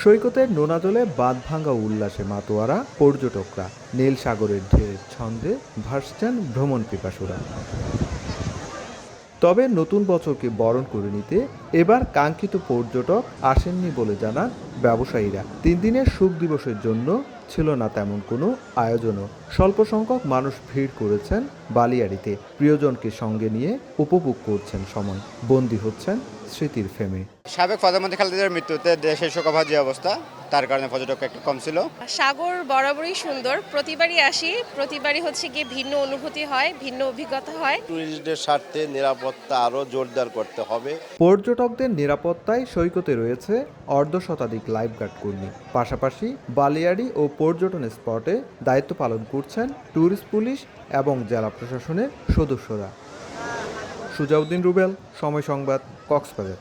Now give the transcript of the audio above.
সৈকতের নোনা জলে বাঁধ ভাঙা উল্লাসে মাতোয়ারা পর্যটকরা, নীল সাগরের ঢেউয়ের ছন্দে ভাসছেন ভ্রমণ পিপাসুরা। তবে নতুন বছরকে বরণ করে নিতে এবার কাঙ্ক্ষিত পর্যটক আসেননি বলে জানান ব্যবসায়ীরা। 3 দিনের শোক দিবসের জন্য ছিল না তেমন কোনো আয়োজনও। স্বল্প সংখ্যক মানুষ ভিড় করেছেন বালিয়াড়িতে, প্রিয়জনকে সঙ্গে নিয়ে উপভোগ করছেন সময়, বন্দী হচ্ছেন স্মৃতির ফ্রেমে। সাবেক প্রধানমন্ত্রী খালেদা জিয়ার মৃত্যুতে দেশের শোকাবহ যে অবস্থা, তার কারণে পর্যটক একটু কম ছিল। সাগর বরাবরই সুন্দর, প্রতিবারই আসি, প্রতিবারই হচ্ছে গিয়ে ভিন্ন অনুভূতি হয়, ভিন্ন অভিজ্ঞতা হয়। টুরিস্টদের স্বার্থে নিরাপত্তা আরও জোরদার করতে হবে। পর্যটকদের নিরাপত্তায় সৈকতে রয়েছে অর্ধশতাধিক লাইফগার্ড কর্মী। পাশাপাশি বালিয়াড়ি ও পর্যটন স্পটে দায়িত্ব পালন করছেন ট্যুরিস্ট পুলিশ এবং জেলা প্রশাসনের সদস্যরা। সুজাউদ্দিন রুবেল, সময় সংবাদ, কক্সবাজার।